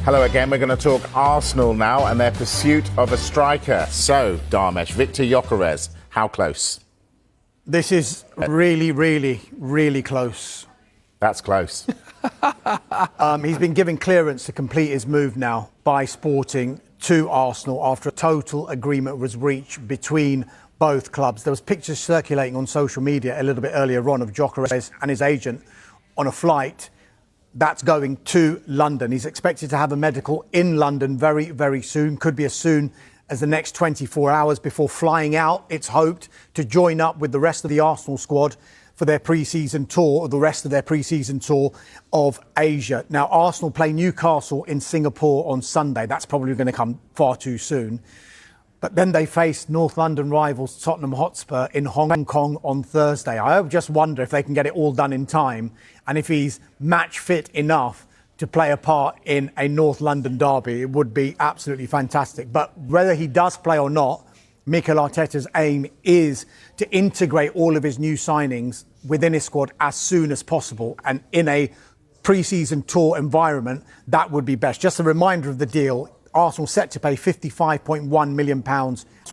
Hello again. We're going to talk Arsenal now and their pursuit of a striker. So, Dharmesh, Viktor Gyokeres, how close? This is really, really, really close. That's close. He's been given clearance to complete his move now by Sporting to Arsenal after a total agreement was reached between both clubs. There was pictures circulating on social media a little bit earlier on of Gyokeres and his agent on a flight that's going to London. He's expected to have a medical in London very, very soon. Could be as soon as the next 24 hours before flying out, it's hoped, to join up with the rest of the Arsenal squad for their pre-season tour, or the rest of their pre-season tour of Asia. Now, Arsenal play Newcastle in Singapore on Sunday. That's probably going to come far too soon. But then they face North London rivals Tottenham Hotspur in Hong Kong on Thursday. I just wonder if they can get it all done in time and if he's match fit enough to play a part in a North London derby. It would be absolutely fantastic. But whether he does play or not, Mikel Arteta's aim is to integrate all of his new signings within his squad as soon as possible. And in a pre-season tour environment, that would be best. Just a reminder of the deal. Arsenal set to pay £55.1 million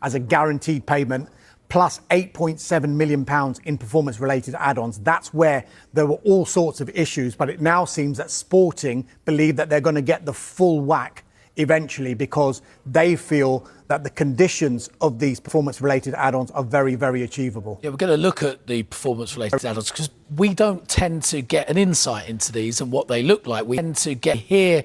as a guaranteed payment, plus £8.7 million in performance-related add-ons. That's where there were all sorts of issues, but it now seems that Sporting believe that they're going to get the full whack eventually because they feel that the conditions of these performance-related add-ons are very, very achievable. Yeah, we're going to look at the performance-related add-ons because we don't tend to get an insight into these and what they look like. We tend to hear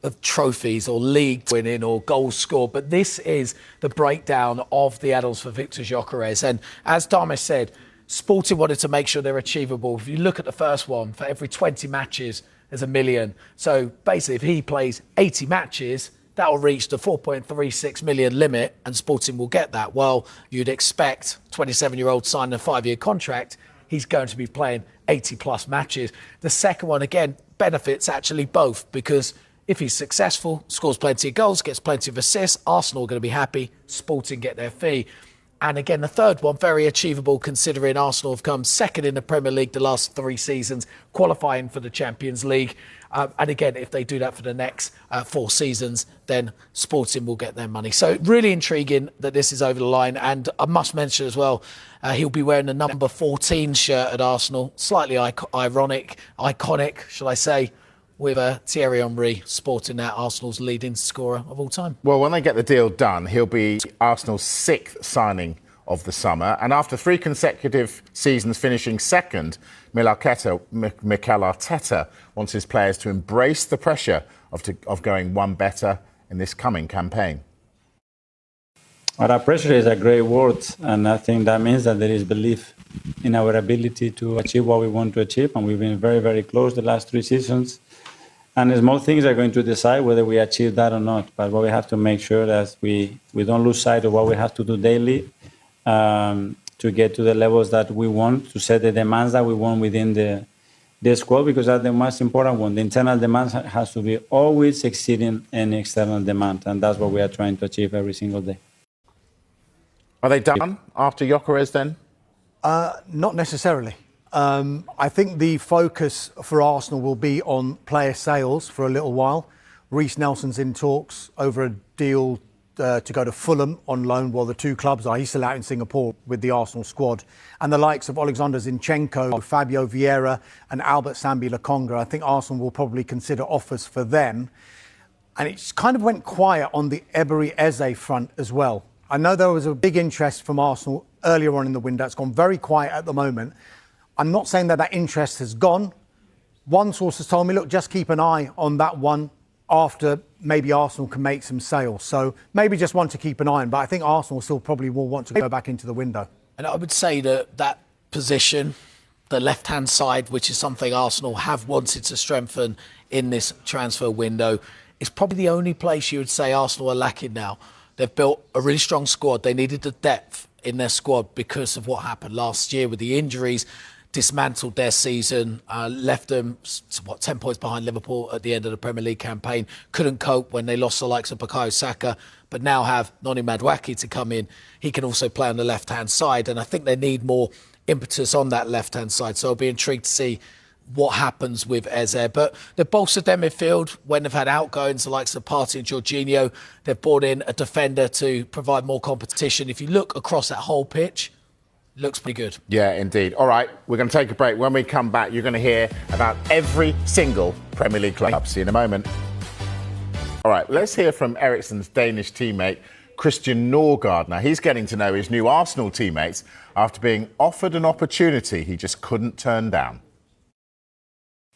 of trophies or league winning or goals scored, but this is the breakdown of the add-ons for Viktor Gyokeres. And as Dharmesh said, Sporting wanted to make sure they're achievable. If you look at the first one, for every 20 matches, there's $1 million. So basically, if he plays 80 matches, that will reach the 4.36 million limit and Sporting will get that. Well, you'd expect 27-year-old signing a 5-year contract, he's going to be playing 80 plus matches. The second one, again, benefits actually both because if he's successful, scores plenty of goals, gets plenty of assists, Arsenal are going to be happy, Sporting get their fee. And again, the third one, very achievable considering Arsenal have come second in the Premier League the last 3 seasons, qualifying for the Champions League. And again, if they do that for the next 4 seasons, then Sporting will get their money. So really intriguing that this is over the line. And I must mention as well, he'll be wearing the number 14 shirt at Arsenal. Slightly iconic, shall I say, with Thierry Henry sporting that Arsenal's leading scorer of all time. Well, when they get the deal done, he'll be Arsenal's 6th signing of the summer. And after 3 consecutive seasons finishing second, Mikel Arteta wants his players to embrace the pressure of going one better in this coming campaign. Well, that pressure is a great word, and I think that means that there is belief in our ability to achieve what we want to achieve, and we've been very, very close the last 3 seasons. And the small things are going to decide whether we achieve that or not. But what we have to make sure that we don't lose sight of what we have to do daily to get to the levels that we want, to set the demands that we want within the squad, because that's the most important one. The internal demand has to be always exceeding any external demand. And that's what we are trying to achieve every single day. Are they done after Gyokeres then? Not necessarily. I think the focus for Arsenal will be on player sales for a little while. Reece Nelson's in talks over a deal to go to Fulham on loan, while the 2 clubs are. He's still out in Singapore with the Arsenal squad. And the likes of Alexander Zinchenko, Fabio Vieira and Albert Sambi Lokonga, I think Arsenal will probably consider offers for them. And it kind of went quiet on the Ebery Eze front as well. I know there was a big interest from Arsenal earlier on in the window. It's gone very quiet at the moment. I'm not saying that interest has gone. One source has told me, look, just keep an eye on that one after maybe Arsenal can make some sales. So maybe just one to keep an eye on. But I think Arsenal still probably will want to go back into the window. And I would say that position, the left-hand side, which is something Arsenal have wanted to strengthen in this transfer window, is probably the only place you would say Arsenal are lacking now. They've built a really strong squad. They needed the depth in their squad because of what happened last year with the injuries. Dismantled their season, left them, 10 points behind Liverpool at the end of the Premier League campaign. Couldn't cope when they lost the likes of Bukayo Saka, but now have Noni Madueke to come in. He can also play on the left-hand side, and I think they need more impetus on that left-hand side. So I'll be intrigued to see what happens with Eze. But they've bolstered their midfield when they've had outgoings, the likes of Partey and Jorginho. They've brought in a defender to provide more competition. If you look across that whole pitch, it looks pretty good. Yeah, indeed. All right, we're going to take a break. When we come back, you're going to hear about every single Premier League club. See you in a moment. All right, let's hear from Eriksen's Danish teammate, Christian Norgard. Now, he's getting to know his new Arsenal teammates after being offered an opportunity he just couldn't turn down.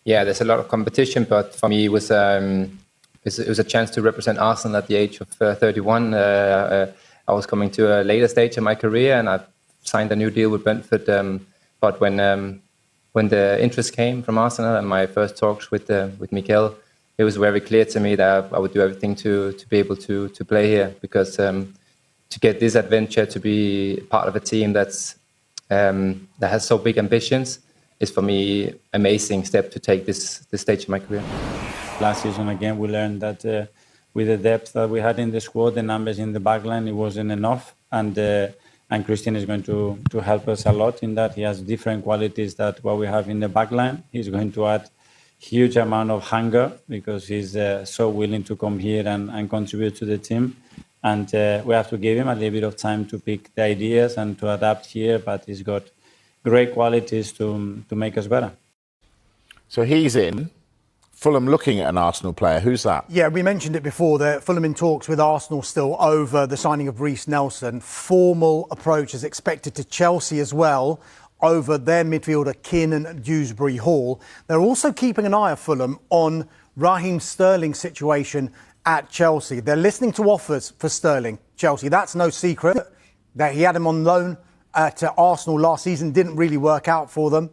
Yeah, there's a lot of competition, but for me, it was a chance to represent Arsenal at the age of 31. I was coming to a later stage of my career, and I signed a new deal with Brentford. But when the interest came from Arsenal and my first talks with Mikel, it was very clear to me that I would do everything to be able to play here, because to get this adventure, to be part of a team that has so big ambitions, is for me amazing step to take this stage of my career. Last season, again, we learned that with the depth that we had in the squad, the numbers in the backline, it wasn't enough. And Christian is going to help us a lot in that. He has different qualities that what we have in the backline. He's going to add huge amount of hunger, because he's so willing to come here and contribute to the team. And we have to give him a little bit of time to pick the ideas and to adapt here, but he's got great qualities to make us better. So he's in. Fulham looking at an Arsenal player. Who's that? Yeah, we mentioned it before. Fulham in talks with Arsenal still over the signing of Reiss Nelson. Formal approach is expected to Chelsea as well over their midfielder Kiernan Dewsbury-Hall. They're also keeping an eye of Fulham on Raheem Sterling's situation at Chelsea. They're listening to offers for Sterling. Chelsea, that's no secret. That he had him on loan at Arsenal last season, didn't really work out for them.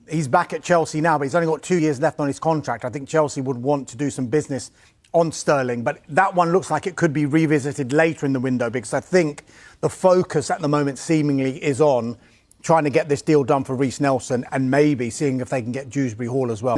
He's back at Chelsea now, but he's only got 2 years left on his contract. I think Chelsea would want to do some business on Sterling, but that one looks like it could be revisited later in the window, because I think the focus at the moment seemingly is on trying to get this deal done for Reiss Nelson and maybe seeing if they can get Dewsbury-Hall as well.